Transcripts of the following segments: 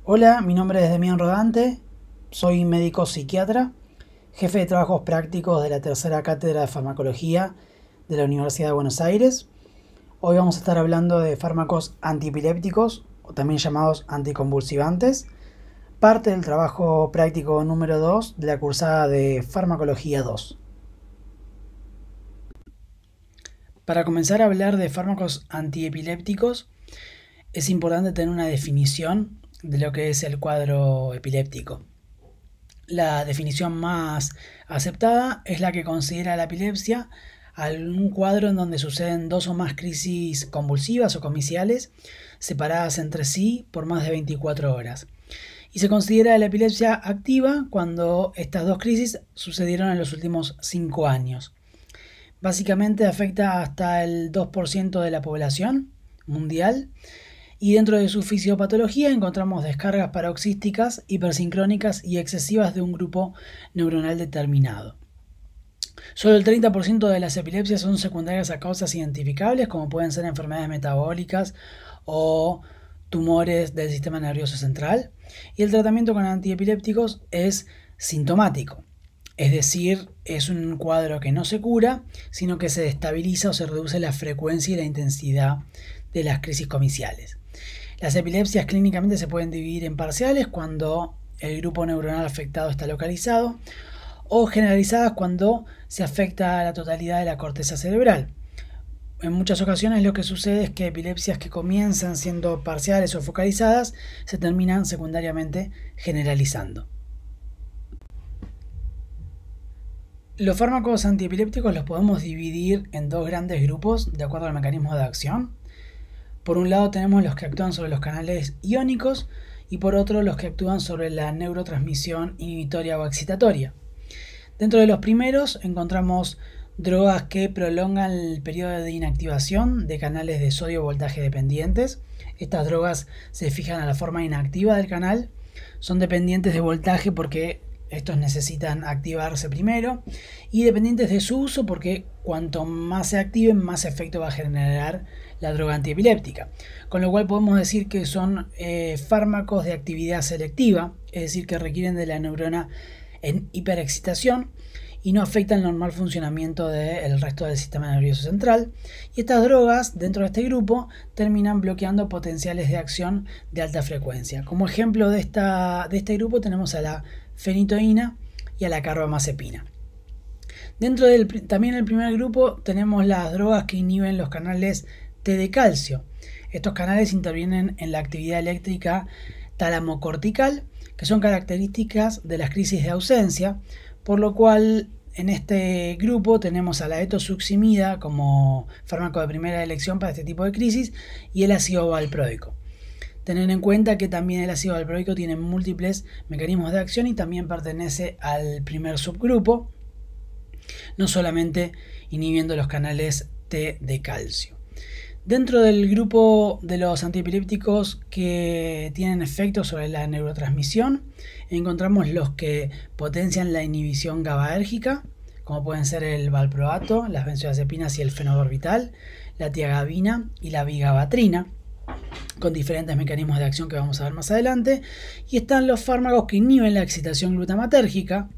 Hola, mi nombre es Demián Rodante, soy médico psiquiatra, jefe de trabajos prácticos de la tercera cátedra de farmacología de la Universidad de Buenos Aires. Hoy vamos a estar hablando de fármacos antiepilépticos o también llamados anticonvulsivantes, parte del trabajo práctico número 2 de la cursada de farmacología 2. Para comenzar a hablar de fármacos antiepilépticos, es importante tener una definición de lo que es el cuadro epiléptico. La definición más aceptada es la que considera la epilepsia un cuadro en donde suceden dos o más crisis convulsivas o comiciales separadas entre sí por más de 24 horas. Y se considera la epilepsia activa cuando estas dos crisis sucedieron en los últimos 5 años. Básicamente afecta hasta el 2% de la población mundial y dentro de su fisiopatología encontramos descargas paroxísticas, hipersincrónicas y excesivas de un grupo neuronal determinado. Solo el 30% de las epilepsias son secundarias a causas identificables, como pueden ser enfermedades metabólicas o tumores del sistema nervioso central, y el tratamiento con antiepilépticos es sintomático. Es decir, es un cuadro que no se cura, sino que se estabiliza o se reduce la frecuencia y la intensidad de las crisis comiciales. Las epilepsias clínicamente se pueden dividir en parciales cuando el grupo neuronal afectado está localizado o generalizadas cuando se afecta a la totalidad de la corteza cerebral. En muchas ocasiones lo que sucede es que epilepsias que comienzan siendo parciales o focalizadas se terminan secundariamente generalizando. Los fármacos antiepilépticos los podemos dividir en dos grandes grupos de acuerdo al mecanismo de acción. Por un lado tenemos los que actúan sobre los canales iónicos y por otro los que actúan sobre la neurotransmisión inhibitoria o excitatoria. Dentro de los primeros encontramos drogas que prolongan el periodo de inactivación de canales de sodio voltaje dependientes. Estas drogas se fijan a la forma inactiva del canal, son dependientes de voltaje porque estos necesitan activarse primero y dependientes de su uso porque cuanto más se activen más efecto va a generar la droga antiepiléptica, con lo cual podemos decir que son fármacos de actividad selectiva, es decir que requieren de la neurona en hiperexcitación y no afectan el normal funcionamiento del resto del sistema nervioso central, y estas drogas dentro de este grupo terminan bloqueando potenciales de acción de alta frecuencia. Como ejemplo de este grupo tenemos a la fenitoína y a la carbamazepina. Dentro del también el primer grupo tenemos las drogas que inhiben los canales T de calcio. Estos canales intervienen en la actividad eléctrica talamocortical, que son características de las crisis de ausencia, por lo cual en este grupo tenemos a la etosuximida como fármaco de primera elección para este tipo de crisis y el ácido valproico. Tener en cuenta que también el ácido valproico tiene múltiples mecanismos de acción y también pertenece al primer subgrupo, no solamente inhibiendo los canales T de calcio. Dentro del grupo de los antiepilépticos que tienen efectos sobre la neurotransmisión, encontramos los que potencian la inhibición GABAérgica, como pueden ser el valproato, las benzodiazepinas y el fenobarbital, la tiagabina y la vigabatrina, con diferentes mecanismos de acción que vamos a ver más adelante. Y están los fármacos que inhiben la excitación glutamatérgica,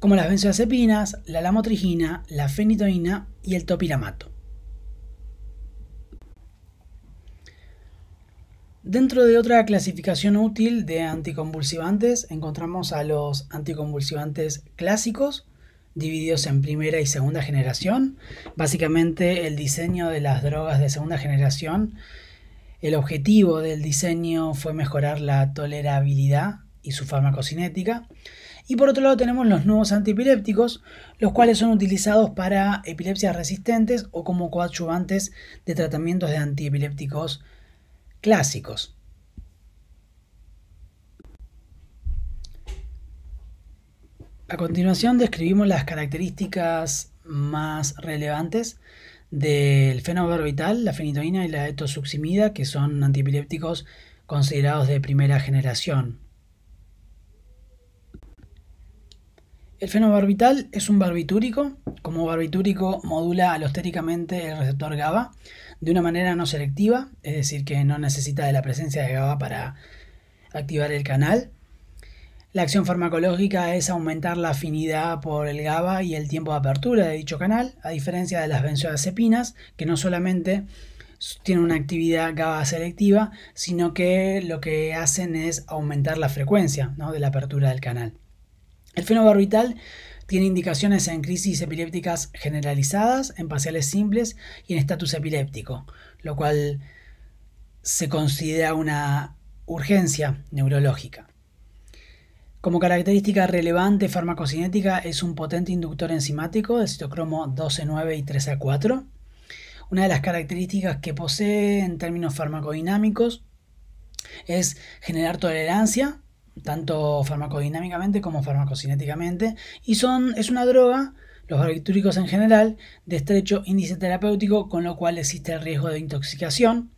como las benzodiazepinas, la lamotrigina, la fenitoína y el topiramato. Dentro de otra clasificación útil de anticonvulsivantes encontramos a los anticonvulsivantes clásicos, divididos en primera y segunda generación. Básicamente el diseño de las drogas de segunda generación, el objetivo del diseño fue mejorar la tolerabilidad y su farmacocinética. Y por otro lado tenemos los nuevos antiepilépticos, los cuales son utilizados para epilepsias resistentes o como coadyuvantes de tratamientos de antiepilépticos clásicos. A continuación describimos las características más relevantes del fenobarbital, la fenitoína y la etosuximida, que son antiepilépticos considerados de primera generación. El fenobarbital es un barbitúrico. Como barbitúrico modula alostéricamente el receptor GABA de una manera no selectiva, es decir que no necesita de la presencia de GABA para activar el canal. La acción farmacológica es aumentar la afinidad por el GABA y el tiempo de apertura de dicho canal, a diferencia de las benzodiazepinas, que no solamente tienen una actividad GABA selectiva, sino que lo que hacen es aumentar la frecuencia, ¿no?, de la apertura del canal. El fenobarbital tiene indicaciones en crisis epilépticas generalizadas, en parciales simples y en estatus epiléptico, lo cual se considera una urgencia neurológica. Como característica relevante farmacocinética es un potente inductor enzimático del citocromo 12-9 y 3A4. Una de las características que posee en términos farmacodinámicos es generar tolerancia, tanto farmacodinámicamente como farmacocinéticamente, y es una droga, los barbitúricos en general, de estrecho índice terapéutico, con lo cual existe el riesgo de intoxicación,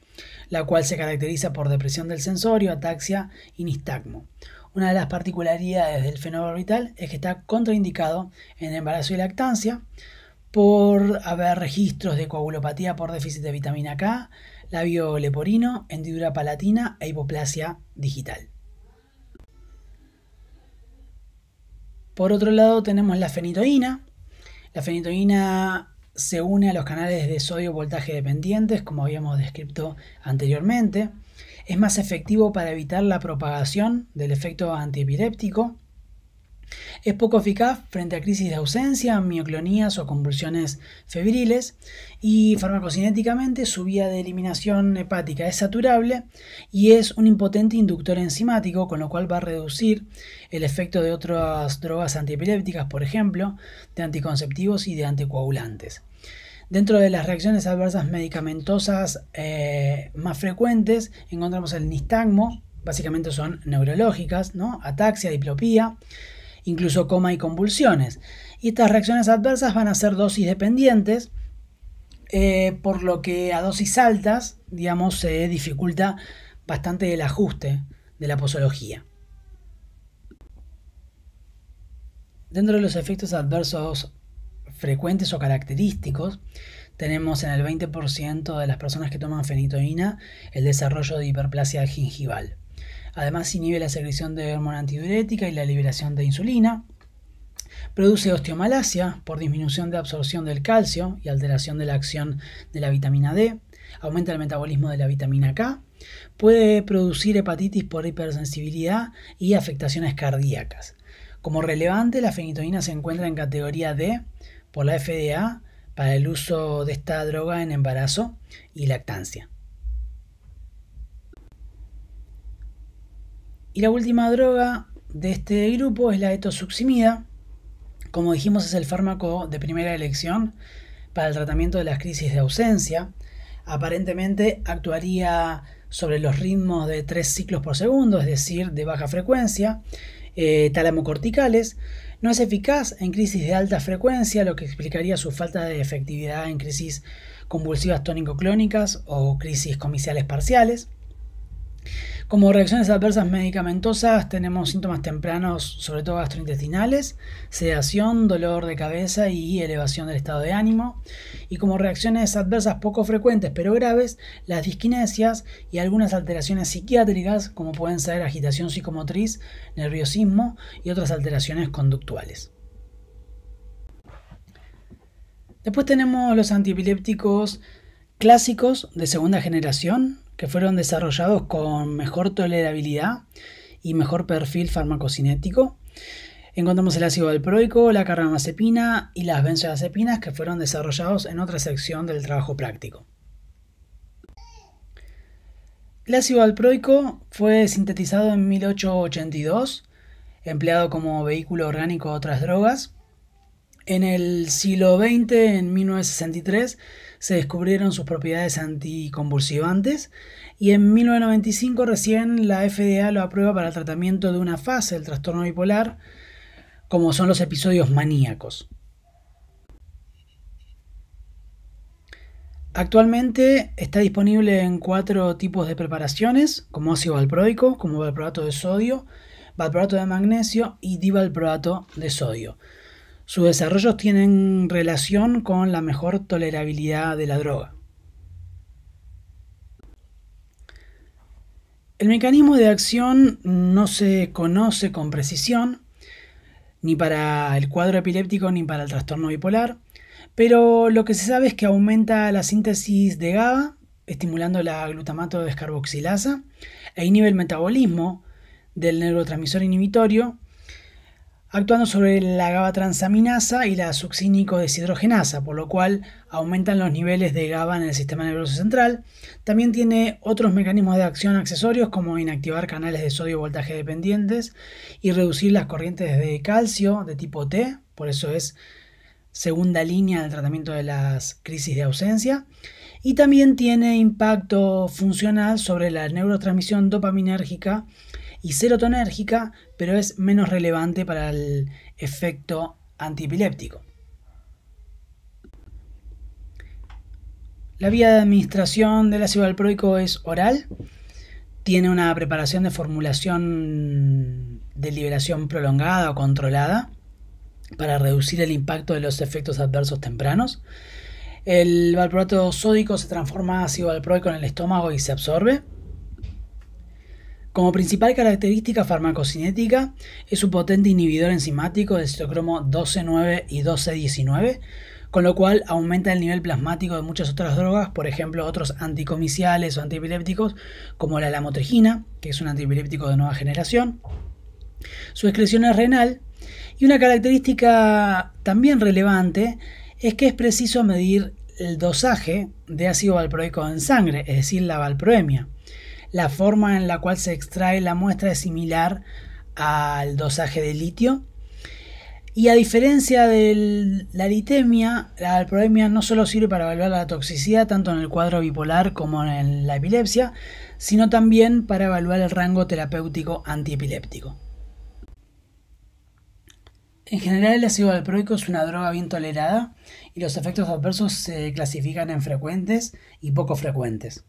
la cual se caracteriza por depresión del sensorio, ataxia y nistagmo. Una de las particularidades del fenobarbital es que está contraindicado en embarazo y lactancia por haber registros de coagulopatía por déficit de vitamina K, labio leporino, hendidura palatina e hipoplasia digital. Por otro lado tenemos la fenitoína. La fenitoína se une a los canales de sodio voltaje dependientes, como habíamos descrito anteriormente. Es más efectivo para evitar la propagación del efecto antiepiléptico. Es poco eficaz frente a crisis de ausencia, mioclonías o convulsiones febriles, y farmacocinéticamente su vía de eliminación hepática es saturable y es un impotente inductor enzimático, con lo cual va a reducir el efecto de otras drogas antiepilépticas, por ejemplo, de anticonceptivos y de anticoagulantes. Dentro de las reacciones adversas medicamentosas más frecuentes encontramos el nistagmo, básicamente son neurológicas, ¿no?, ataxia, diplopía, incluso coma y convulsiones. Y estas reacciones adversas van a ser dosis dependientes, por lo que a dosis altas, digamos, se dificulta bastante el ajuste de la posología. Dentro de los efectos adversos frecuentes o característicos, tenemos en el 20% de las personas que toman fenitoína el desarrollo de hiperplasia gingival. Además inhibe la secreción de hormona antidiurética y la liberación de insulina. Produce osteomalacia por disminución de absorción del calcio y alteración de la acción de la vitamina D. Aumenta el metabolismo de la vitamina K. Puede producir hepatitis por hipersensibilidad y afectaciones cardíacas. Como relevante, la fenitoína se encuentra en categoría D por la FDA para el uso de esta droga en embarazo y lactancia. Y la última droga de este grupo es la etosuximida. Como dijimos, es el fármaco de primera elección para el tratamiento de las crisis de ausencia. Aparentemente actuaría sobre los ritmos de 3 ciclos por segundo, es decir, de baja frecuencia, talamocorticales. No es eficaz en crisis de alta frecuencia, lo que explicaría su falta de efectividad en crisis convulsivas tónico-clónicas o crisis comiciales parciales. Como reacciones adversas medicamentosas tenemos síntomas tempranos, sobre todo gastrointestinales, sedación, dolor de cabeza y elevación del estado de ánimo. Y como reacciones adversas poco frecuentes pero graves, las disquinesias y algunas alteraciones psiquiátricas, como pueden ser agitación psicomotriz, nerviosismo y otras alteraciones conductuales. Después tenemos los antiepilépticos clásicos de segunda generación, que fueron desarrollados con mejor tolerabilidad y mejor perfil farmacocinético. Encontramos el ácido valproico, la carbamazepina y las benzodiazepinas, que fueron desarrollados en otra sección del trabajo práctico. El ácido valproico fue sintetizado en 1882, empleado como vehículo orgánico de otras drogas. En el siglo XX, en 1963, se descubrieron sus propiedades anticonvulsivantes y en 1995 recién la FDA lo aprueba para el tratamiento de una fase del trastorno bipolar, como son los episodios maníacos. Actualmente está disponible en 4 tipos de preparaciones, como ácido valproico, como valproato de sodio, valproato de magnesio y divalproato de sodio. Sus desarrollos tienen relación con la mejor tolerabilidad de la droga. El mecanismo de acción no se conoce con precisión, ni para el cuadro epiléptico ni para el trastorno bipolar, pero lo que se sabe es que aumenta la síntesis de GABA, estimulando la glutamato descarboxilasa, e inhibe el metabolismo del neurotransmisor inhibitorio, actuando sobre la GABA transaminasa y la succínico deshidrogenasa, por lo cual aumentan los niveles de GABA en el sistema nervioso central. También tiene otros mecanismos de acción accesorios como inactivar canales de sodio voltaje dependientes y reducir las corrientes de calcio de tipo T, por eso es segunda línea del tratamiento de las crisis de ausencia. Y también tiene impacto funcional sobre la neurotransmisión dopaminérgica y serotonérgica, pero es menos relevante para el efecto antiepiléptico. La vía de administración del ácido valproico es oral. Tiene una preparación de formulación de liberación prolongada o controlada para reducir el impacto de los efectos adversos tempranos. El valproato sódico se transforma en ácido valproico en el estómago y se absorbe. Como principal característica farmacocinética es su potente inhibidor enzimático del citocromo 12,9 y 12,19, con lo cual aumenta el nivel plasmático de muchas otras drogas, por ejemplo otros anticomiciales o antiepilépticos como la lamotrigina, que es un antiepiléptico de nueva generación. Su excreción es renal y una característica también relevante es que es preciso medir el dosaje de ácido valproico en sangre, es decir, la valproemia. La forma en la cual se extrae la muestra es similar al dosaje de litio. Y a diferencia de la eritemia, la valproemia no solo sirve para evaluar la toxicidad tanto en el cuadro bipolar como en la epilepsia, sino también para evaluar el rango terapéutico antiepiléptico. En general, el ácido valproico es una droga bien tolerada y los efectos adversos se clasifican en frecuentes y poco frecuentes.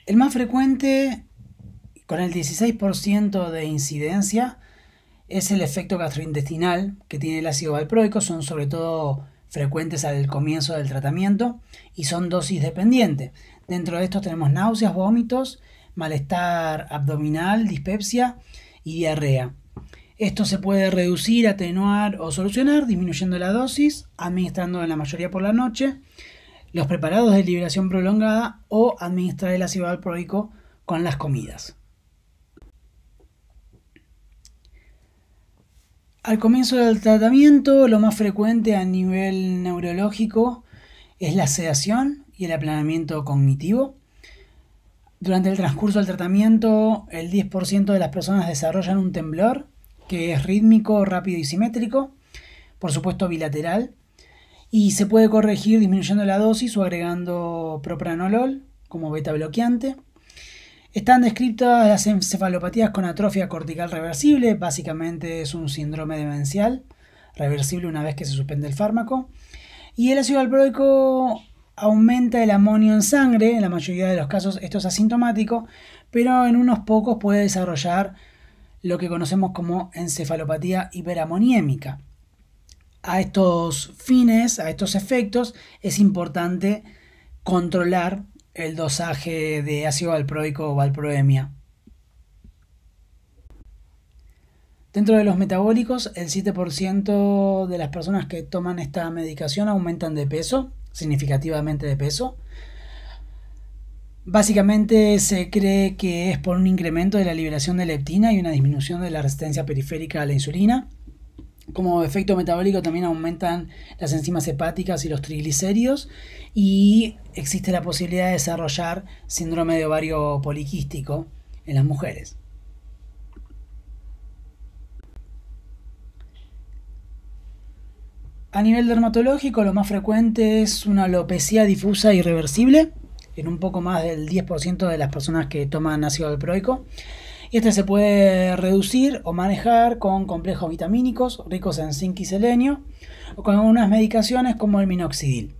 El más frecuente, con el 16% de incidencia, es el efecto gastrointestinal que tiene el ácido valproico. Son sobre todo frecuentes al comienzo del tratamiento y son dosis dependientes. Dentro de estos tenemos náuseas, vómitos, malestar abdominal, dispepsia y diarrea. Esto se puede reducir, atenuar o solucionar disminuyendo la dosis, administrando en la mayoría por la noche, los preparados de liberación prolongada o administrar el ácido valproico con las comidas. Al comienzo del tratamiento, lo más frecuente a nivel neurológico es la sedación y el aplanamiento cognitivo. Durante el transcurso del tratamiento, el 10% de las personas desarrollan un temblor que es rítmico, rápido y simétrico, por supuesto bilateral, y se puede corregir disminuyendo la dosis o agregando propranolol como beta bloqueante. Están descritas las encefalopatías con atrofia cortical reversible. Básicamente es un síndrome demencial reversible una vez que se suspende el fármaco. Y el ácido valproico aumenta el amonio en sangre. En la mayoría de los casos esto es asintomático, pero en unos pocos puede desarrollar lo que conocemos como encefalopatía hiperamoniémica. A estos fines, a estos efectos, es importante controlar el dosaje de ácido valproico o valproemia. Dentro de los metabólicos, el 7% de las personas que toman esta medicación aumentan de peso, significativamente de peso. Básicamente se cree que es por un incremento de la liberación de leptina y una disminución de la resistencia periférica a la insulina. Como efecto metabólico también aumentan las enzimas hepáticas y los triglicéridos y existe la posibilidad de desarrollar síndrome de ovario poliquístico en las mujeres. A nivel dermatológico, lo más frecuente es una alopecia difusa irreversible en un poco más del 10% de las personas que toman ácido valproico. Y este se puede reducir o manejar con complejos vitamínicos ricos en zinc y selenio o con algunas medicaciones como el minoxidil.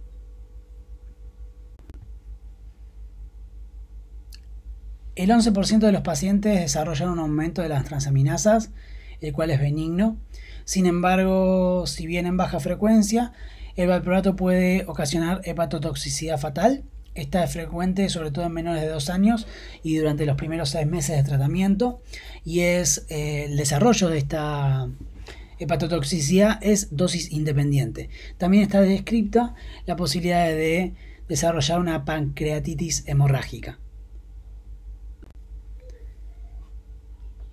El 11% de los pacientes desarrollan un aumento de las transaminasas, el cual es benigno. Sin embargo, si bien en baja frecuencia, el valproato puede ocasionar hepatotoxicidad fatal, Esta es frecuente sobre todo en menores de 2 años y durante los primeros 6 meses de tratamiento, y es el desarrollo de esta hepatotoxicidad es dosis independiente. También está descrita la posibilidad de desarrollar una pancreatitis hemorrágica.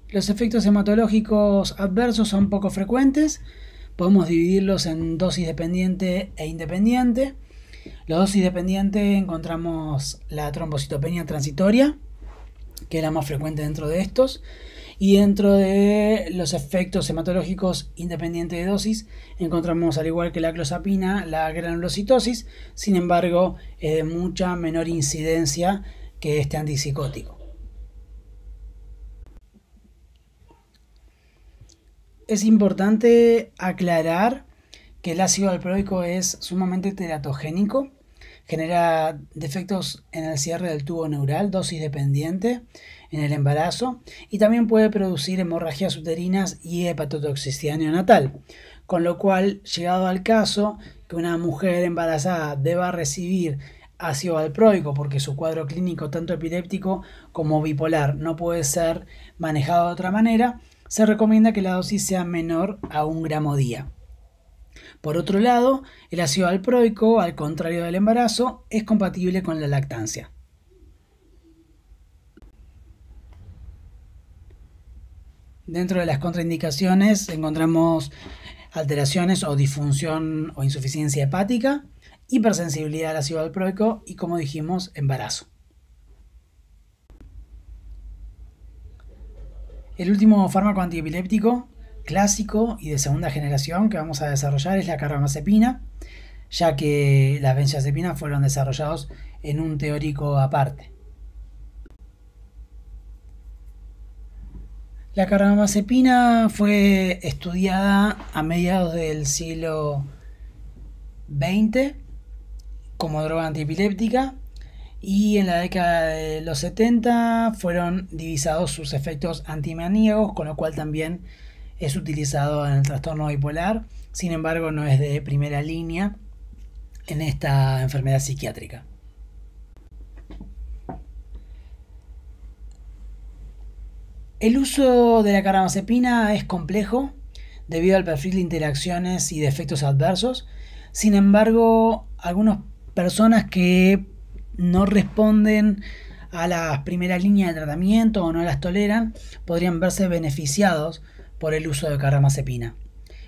Los efectos hematológicos adversos son poco frecuentes. Podemos dividirlos en dosis dependiente e independiente. La dosis dependiente encontramos la trombocitopenia transitoria, que es la más frecuente dentro de estos. Y dentro de los efectos hematológicos independientes de dosis encontramos, al igual que la clozapina, la granulocitosis. Sin embargo, es de mucha menor incidencia que este antipsicótico. Es importante aclarar que el ácido valproico es sumamente teratogénico, genera defectos en el cierre del tubo neural, dosis dependiente, en el embarazo, y también puede producir hemorragias uterinas y hepatotoxicidad neonatal, con lo cual, llegado al caso que una mujer embarazada deba recibir ácido valproico porque su cuadro clínico tanto epiléptico como bipolar no puede ser manejado de otra manera, se recomienda que la dosis sea menor a 1 gramo día. Por otro lado, el ácido valproico, al contrario del embarazo, es compatible con la lactancia. Dentro de las contraindicaciones encontramos alteraciones o disfunción o insuficiencia hepática, hipersensibilidad al ácido valproico y, como dijimos, embarazo. El último fármaco antiepiléptico clásico y de segunda generación que vamos a desarrollar es la carbamazepina, ya que las benzodiazepinas fueron desarrollados en un teórico aparte. La carbamazepina fue estudiada a mediados del siglo XX como droga antiepiléptica, y en la década de los 70 fueron divisados sus efectos antimaníacos, con lo cual también es utilizado en el trastorno bipolar. Sin embargo, no es de primera línea en esta enfermedad psiquiátrica. El uso de la carbamazepina es complejo debido al perfil de interacciones y de efectos adversos. Sin embargo, algunas personas que no responden a las primeras líneas de tratamiento o no las toleran podrían verse beneficiados por el uso de carbamazepina.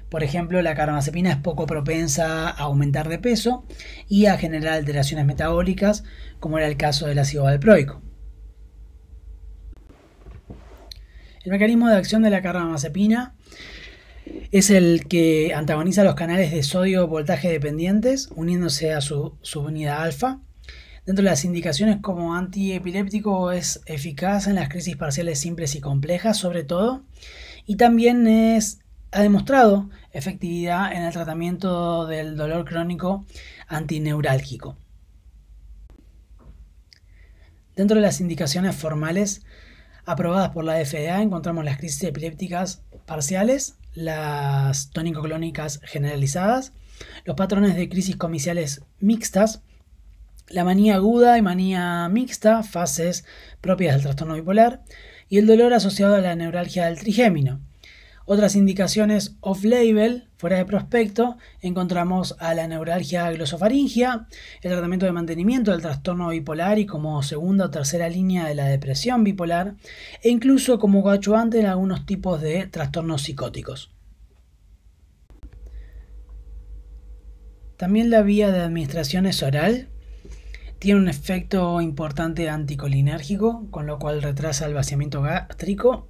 Por ejemplo, la carbamazepina es poco propensa a aumentar de peso y a generar alteraciones metabólicas, como era el caso del ácido valproico. El mecanismo de acción de la carbamazepina es el que antagoniza los canales de sodio voltaje dependientes, uniéndose a su subunidad alfa. Dentro de las indicaciones como antiepiléptico es eficaz en las crisis parciales simples y complejas, sobre todo, y también ha demostrado efectividad en el tratamiento del dolor crónico antineurálgico. Dentro de las indicaciones formales aprobadas por la FDA encontramos las crisis epilépticas parciales, las tónico-clónicas generalizadas, los patrones de crisis comiciales mixtas, la manía aguda y manía mixta, fases propias del trastorno bipolar, y el dolor asociado a la neuralgia del trigémino. Otras indicaciones off-label, fuera de prospecto, encontramos a la neuralgia glosofaringia, el tratamiento de mantenimiento del trastorno bipolar y como segunda o tercera línea de la depresión bipolar, e incluso como coadyuvante en algunos tipos de trastornos psicóticos. También la vía de administración es oral. Tiene un efecto importante anticolinérgico, con lo cual retrasa el vaciamiento gástrico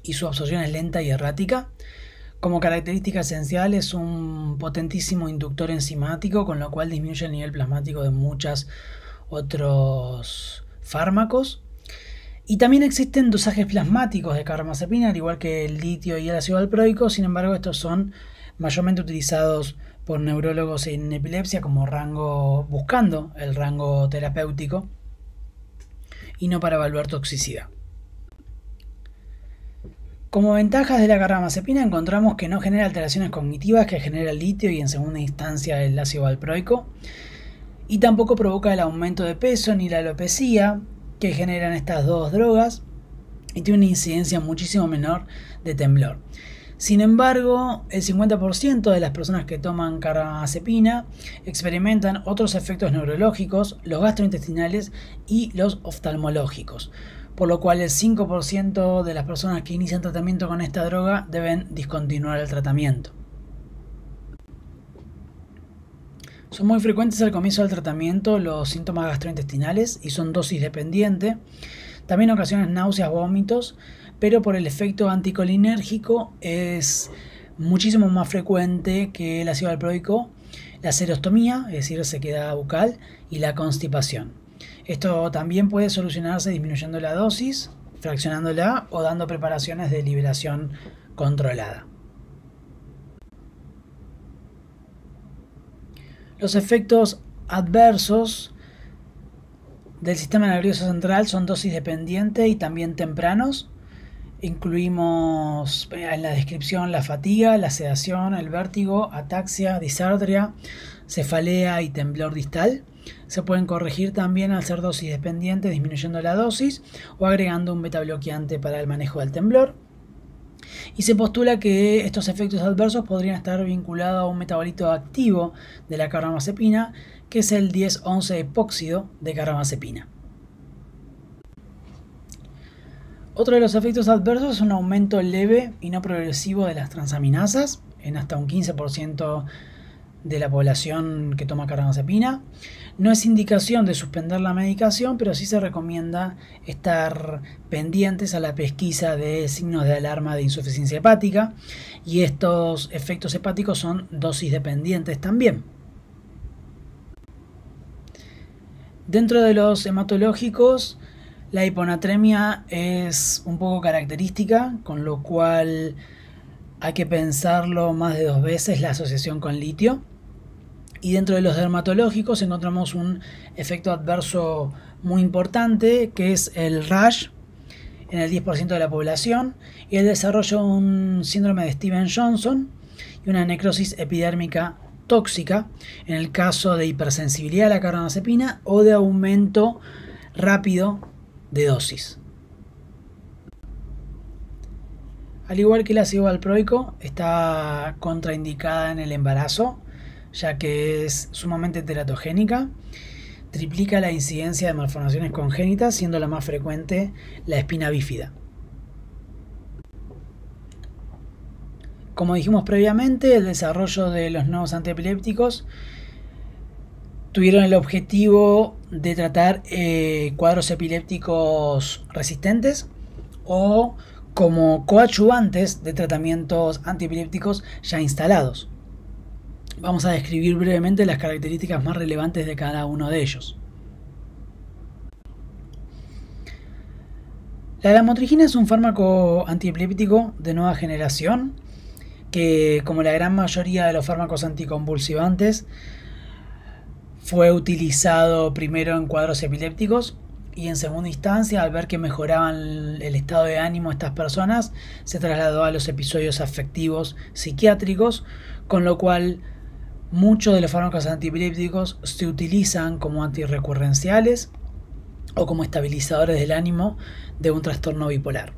y su absorción es lenta y errática. Como característica esencial es un potentísimo inductor enzimático, con lo cual disminuye el nivel plasmático de muchos otros fármacos. Y también existen dosajes plasmáticos de carbamazepina, al igual que el litio y el ácido valproico. Sin embargo, estos son mayormente utilizados por neurólogos en epilepsia como rango, buscando el rango terapéutico y no para evaluar toxicidad. Como ventajas de la carbamazepina encontramos que no genera alteraciones cognitivas que genera el litio y en segunda instancia el ácido valproico, y tampoco provoca el aumento de peso ni la alopecia que generan estas dos drogas, y tiene una incidencia muchísimo menor de temblor. Sin embargo, el 50% de las personas que toman carbamazepina experimentan otros efectos neurológicos, los gastrointestinales y los oftalmológicos, por lo cual el 5% de las personas que inician tratamiento con esta droga deben discontinuar el tratamiento. Son muy frecuentes al comienzo del tratamiento los síntomas gastrointestinales y son dosis dependiente. También ocasionan náuseas, vómitos, pero por el efecto anticolinérgico es muchísimo más frecuente que el ácido valproico, la serostomía, es decir, sequedad bucal, y la constipación. Esto también puede solucionarse disminuyendo la dosis, fraccionándola o dando preparaciones de liberación controlada. Los efectos adversos del sistema nervioso central son dosis dependientes y también tempranos. Incluimos en la descripción la fatiga, la sedación, el vértigo, ataxia, disartria, cefalea y temblor distal. Se pueden corregir también al ser dosis dependientes disminuyendo la dosis o agregando un beta bloqueante para el manejo del temblor. Y se postula que estos efectos adversos podrían estar vinculados a un metabolito activo de la carbamazepina, que es el 10-11-epóxido de carbamazepina. Otro de los efectos adversos es un aumento leve y no progresivo de las transaminasas en hasta un 15% de la población que toma carbamazepina. No es indicación de suspender la medicación, pero sí se recomienda estar pendientes a la pesquisa de signos de alarma de insuficiencia hepática, y estos efectos hepáticos son dosis dependientes también. Dentro de los hematológicos, la hiponatremia es un poco característica, con lo cual hay que pensarlo más de 2 veces la asociación con litio. Y dentro de los dermatológicos encontramos un efecto adverso muy importante, que es el rash en el 10% de la población y el desarrollo de un síndrome de Stevens-Johnson y una necrosis epidérmica tóxica en el caso de hipersensibilidad a la carbamazepina o de aumento rápido de dosis. Al igual que el ácido valproico, está contraindicada en el embarazo, ya que es sumamente teratogénica, triplica la incidencia de malformaciones congénitas, siendo la más frecuente la espina bífida. Como dijimos previamente, el desarrollo de los nuevos antiepilépticos tuvieron el objetivo de tratar cuadros epilépticos resistentes o como coadyuvantes de tratamientos antiepilépticos ya instalados. Vamos a describir brevemente las características más relevantes de cada uno de ellos. La lamotrigina es un fármaco antiepiléptico de nueva generación que, como la gran mayoría de los fármacos anticonvulsivantes, fue utilizado primero en cuadros epilépticos y en segunda instancia, al ver que mejoraban el estado de ánimo de estas personas, se trasladó a los episodios afectivos psiquiátricos, con lo cual muchos de los fármacos antiepilépticos se utilizan como antirrecurrenciales o como estabilizadores del ánimo de un trastorno bipolar.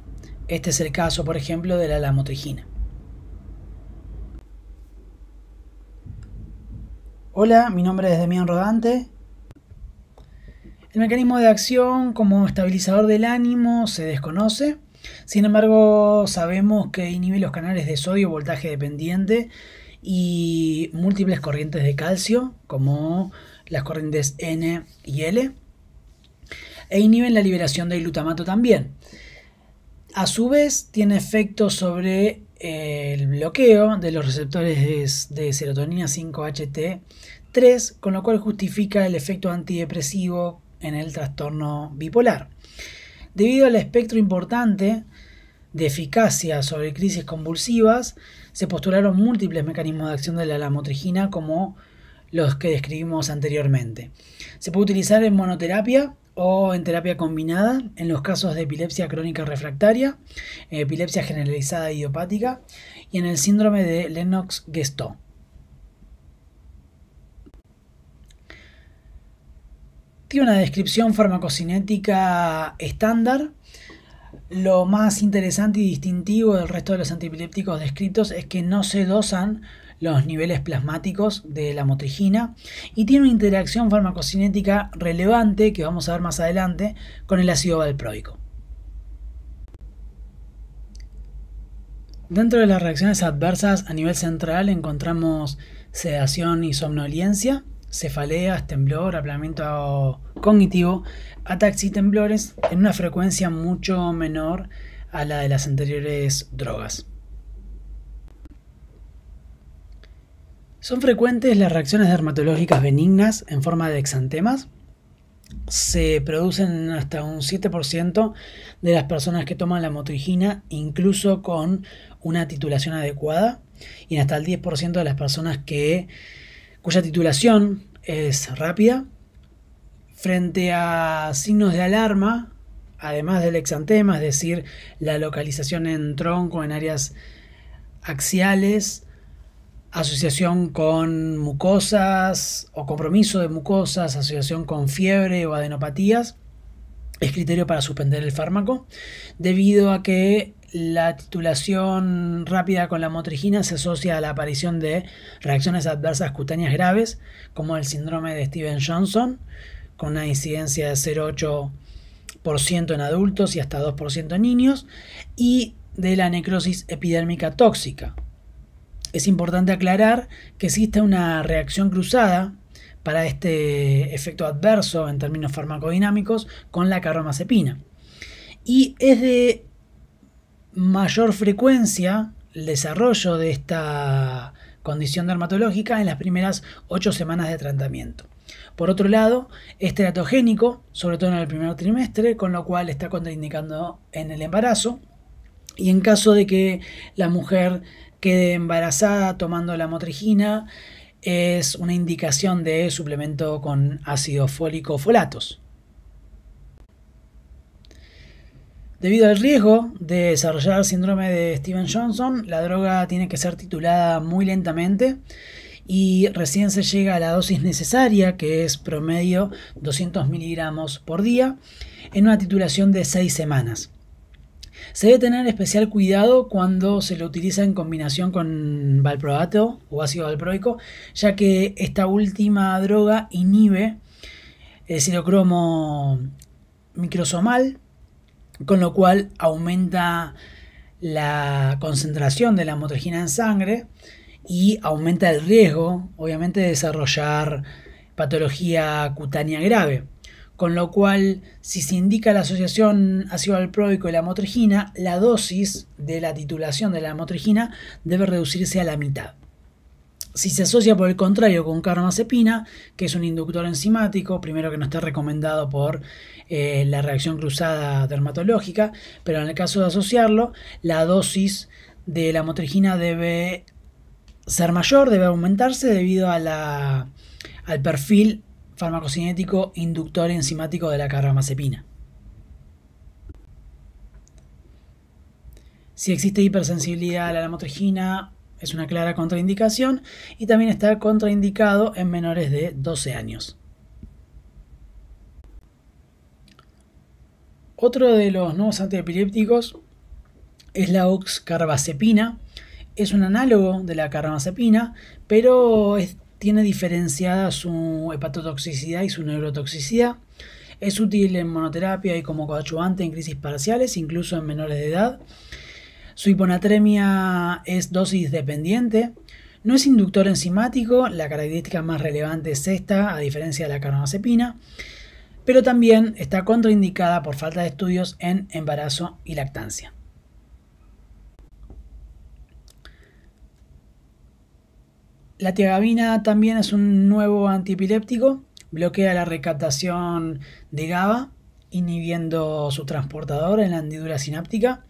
Este es el caso, por ejemplo, de la lamotrigina. Hola, mi nombre es Demián Rodante. El mecanismo de acción como estabilizador del ánimo se desconoce. Sin embargo, sabemos que inhibe los canales de sodio voltaje dependiente y múltiples corrientes de calcio, como las corrientes N y L, e inhiben la liberación de glutamato también. A su vez, tiene efectos sobre el bloqueo de los receptores de serotonina 5-HT3, con lo cual justifica el efecto antidepresivo en el trastorno bipolar. Debido al espectro importante de eficacia sobre crisis convulsivas, se postularon múltiples mecanismos de acción de la lamotrigina como los que describimos anteriormente. Se puede utilizar en monoterapia o en terapia combinada en los casos de epilepsia crónica refractaria, epilepsia generalizada idiopática y en el síndrome de Lennox-Gastaut. Tiene una descripción farmacocinética estándar. Lo más interesante y distintivo del resto de los antiepilépticos descritos es que no se dosan los niveles plasmáticos de la motrigina y tiene una interacción farmacocinética relevante, que vamos a ver más adelante, con el ácido valproico. Dentro de las reacciones adversas a nivel central encontramos sedación y somnolencia, cefaleas, temblor, aplanamiento cognitivo, ataxia y temblores en una frecuencia mucho menor a la de las anteriores drogas. Son frecuentes las reacciones dermatológicas benignas en forma de exantemas. Se producen hasta un 7% de las personas que toman la motrigina, incluso con una titulación adecuada, y hasta el 10% de las personas cuya titulación es rápida. Frente a signos de alarma, además del exantema, es decir, la localización en tronco, en áreas axiales, asociación con mucosas o compromiso de mucosas, asociación con fiebre o adenopatías, es criterio para suspender el fármaco, debido a que la titulación rápida con la motrigina se asocia a la aparición de reacciones adversas cutáneas graves, como el síndrome de Stevens-Johnson, con una incidencia de 0,8% en adultos y hasta 2% en niños, y de la necrosis epidérmica tóxica. Es importante aclarar que existe una reacción cruzada para este efecto adverso en términos farmacodinámicos con la carbamazepina. Y es de mayor frecuencia el desarrollo de esta condición dermatológica en las primeras 8 semanas de tratamiento. Por otro lado, es teratogénico, sobre todo en el primer trimestre, con lo cual está contraindicando en el embarazo. Y en caso de que la mujer quede embarazada tomando la motrigina, es una indicación de suplemento con ácido fólico o folatos. Debido al riesgo de desarrollar síndrome de Stevens-Johnson, la droga tiene que ser titulada muy lentamente y recién se llega a la dosis necesaria, que es promedio 200 miligramos por día, en una titulación de 6 semanas. Se debe tener especial cuidado cuando se lo utiliza en combinación con valproato o ácido valproico, ya que esta última droga inhibe el citocromo microsomal, con lo cual aumenta la concentración de la motrigina en sangre y aumenta el riesgo, obviamente, de desarrollar patología cutánea grave. Con lo cual, si se indica la asociación ácido valproico y la motrigina, la dosis de la titulación de la motrigina debe reducirse a la mitad. Si se asocia por el contrario con carbamazepina, que es un inductor enzimático, primero que no está recomendado por la reacción cruzada dermatológica, pero en el caso de asociarlo, la dosis de la motrigina debe ser mayor, debe aumentarse debido a al perfil farmacocinético inductor enzimático de la carbamazepina. Si existe hipersensibilidad a la motrigina, es una clara contraindicación y también está contraindicado en menores de 12 años. Otro de los nuevos antiepilépticos es la oxcarbazepina. Es un análogo de la carbamazepina, pero tiene diferenciada su hepatotoxicidad y su neurotoxicidad. Es útil en monoterapia y como coadyuvante en crisis parciales, incluso en menores de edad. Su hiponatremia es dosis dependiente. No es inductor enzimático, la característica más relevante es esta, a diferencia de la carbamazepina. Pero también está contraindicada por falta de estudios en embarazo y lactancia. La tiagabina también es un nuevo antiepiléptico, bloquea la recaptación de GABA, inhibiendo su transportador en la hendidura sináptica.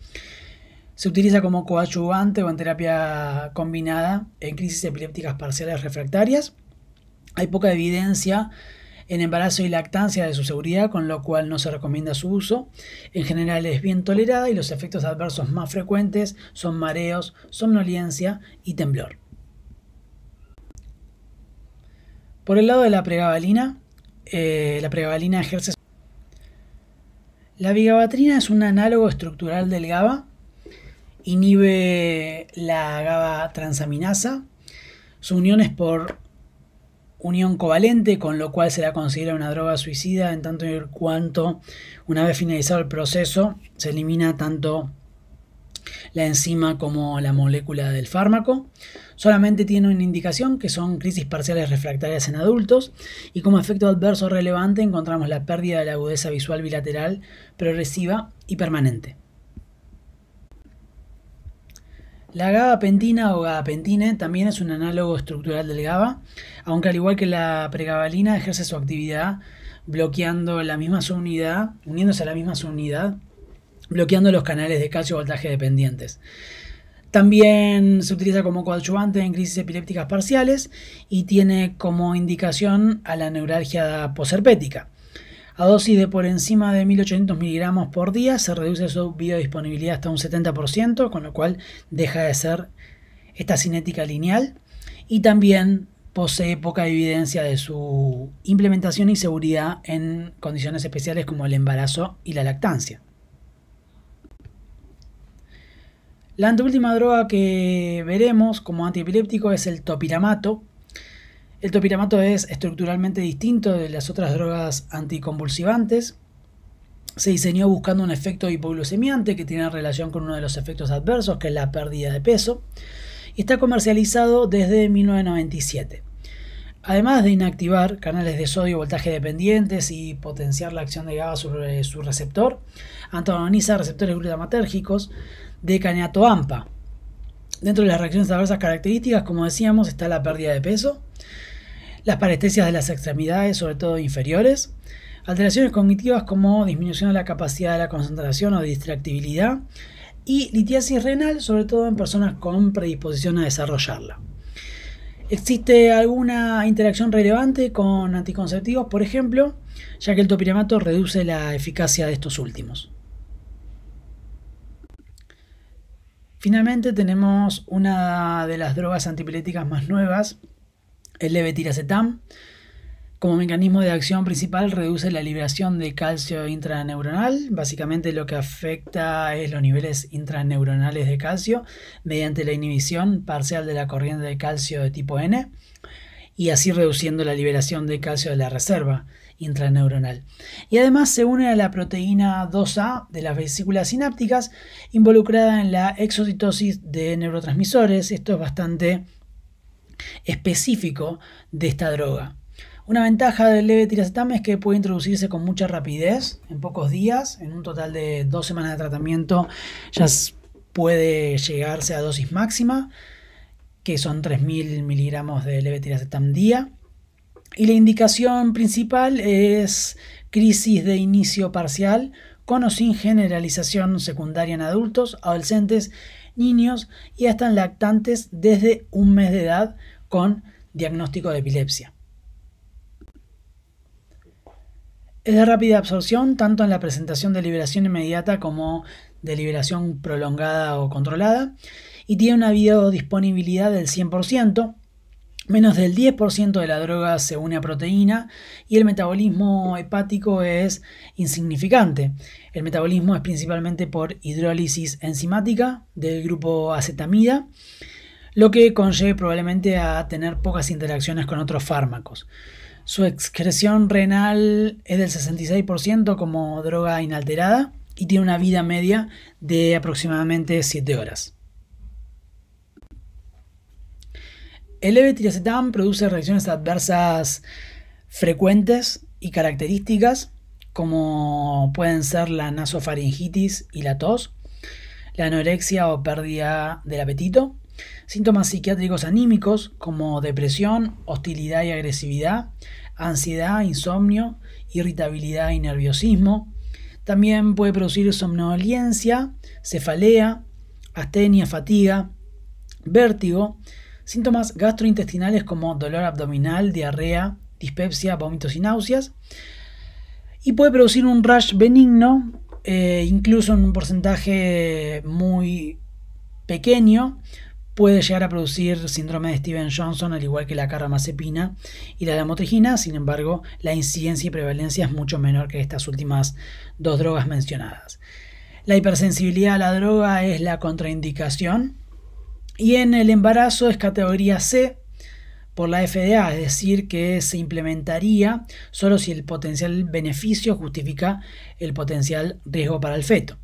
Se utiliza como coadyuvante o en terapia combinada en crisis epilépticas parciales refractarias. Hay poca evidencia en embarazo y lactancia de su seguridad, con lo cual no se recomienda su uso. En general es bien tolerada y los efectos adversos más frecuentes son mareos, somnolencia y temblor. Por el lado de la pregabalina, la pregabalina ejerce. La vigabatrina es un análogo estructural del GABA, inhibe la GABA transaminasa. Su unión es por unión covalente, con lo cual se la considera una droga suicida en tanto y cuanto, una vez finalizado el proceso, se elimina tanto la enzima como la molécula del fármaco. Solamente tiene una indicación, que son crisis parciales refractarias en adultos, y como efecto adverso relevante encontramos la pérdida de la agudeza visual bilateral progresiva y permanente. La gabapentina o gabapentine también es un análogo estructural del GABA, aunque al igual que la pregabalina ejerce su actividad bloqueando la misma subunidad, uniéndose a la misma subunidad, bloqueando los canales de calcio voltaje dependientes. También se utiliza como coadyuvante en crisis epilépticas parciales y tiene como indicación a la neuralgia posherpética. A dosis de por encima de 1800 miligramos por día se reduce su biodisponibilidad hasta un 70%, con lo cual deja de ser esta cinética lineal, y también posee poca evidencia de su implementación y seguridad en condiciones especiales como el embarazo y la lactancia. La anteúltima droga que veremos como antiepiléptico es el topiramato. El topiramato es estructuralmente distinto de las otras drogas anticonvulsivantes. Se diseñó buscando un efecto hipoglucemiante que tiene relación con uno de los efectos adversos, que es la pérdida de peso, y está comercializado desde 1997. Además de inactivar canales de sodio voltaje dependientes y potenciar la acción de GABA sobre su receptor, antagoniza receptores glutamatérgicos de caniato-AMPA. Dentro de las reacciones adversas características, como decíamos, está la pérdida de peso, las parestesias de las extremidades, sobre todo inferiores, alteraciones cognitivas como disminución de la capacidad de la concentración o distractibilidad, y litiasis renal, sobre todo en personas con predisposición a desarrollarla. ¿Existe alguna interacción relevante con anticonceptivos, por ejemplo, ya que el topiramato reduce la eficacia de estos últimos? Finalmente tenemos una de las drogas antipilépticas más nuevas, el levetiracetam. Como mecanismo de acción principal reduce la liberación de calcio intraneuronal. Básicamente lo que afecta es los niveles intraneuronales de calcio mediante la inhibición parcial de la corriente de calcio de tipo N, y así reduciendo la liberación de calcio de la reserva intraneuronal. Y además se une a la proteína 2A de las vesículas sinápticas involucrada en la exocitosis de neurotransmisores. Esto es bastante específico de esta droga. Una ventaja del levetiracetam es que puede introducirse con mucha rapidez, en pocos días. En un total de 2 semanas de tratamiento ya puede llegarse a dosis máxima, que son 3000 miligramos de levetiracetam día. Y la indicación principal es crisis de inicio parcial con o sin generalización secundaria en adultos, adolescentes, niños y hasta en lactantes desde 1 mes de edad con diagnóstico de epilepsia. Es de rápida absorción tanto en la presentación de liberación inmediata como de liberación prolongada o controlada, y tiene una biodisponibilidad del 100%. Menos del 10% de la droga se une a proteína y el metabolismo hepático es insignificante. El metabolismo es principalmente por hidrólisis enzimática del grupo acetamida, lo que conlleva probablemente a tener pocas interacciones con otros fármacos. Su excreción renal es del 66% como droga inalterada y tiene una vida media de aproximadamente 7 horas. El levetiracetam produce reacciones adversas frecuentes y características, como pueden ser la nasofaringitis y la tos, la anorexia o pérdida del apetito, síntomas psiquiátricos anímicos como depresión, hostilidad y agresividad, ansiedad, insomnio, irritabilidad y nerviosismo. También puede producir somnolencia, cefalea, astenia, fatiga, vértigo, síntomas gastrointestinales como dolor abdominal, diarrea, dispepsia, vómitos y náuseas. Y puede producir un rash benigno, incluso en un porcentaje muy pequeño, puede llegar a producir síndrome de Stevens-Johnson, al igual que la carbamazepina y la lamotrigina. Sin embargo, la incidencia y prevalencia es mucho menor que estas últimas dos drogas mencionadas. La hipersensibilidad a la droga es la contraindicación y en el embarazo es categoría C por la FDA, es decir, que se implementaría solo si el potencial beneficio justifica el potencial riesgo para el feto.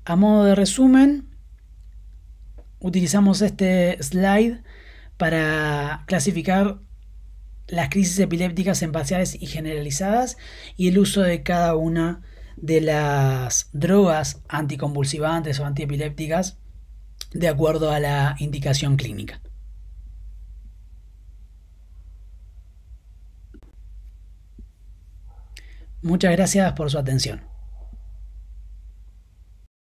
A modo de resumen, utilizamos este slide para clasificar las crisis epilépticas en parciales y generalizadas y el uso de cada una de las drogas anticonvulsivantes o antiepilépticas de acuerdo a la indicación clínica. Muchas gracias por su atención.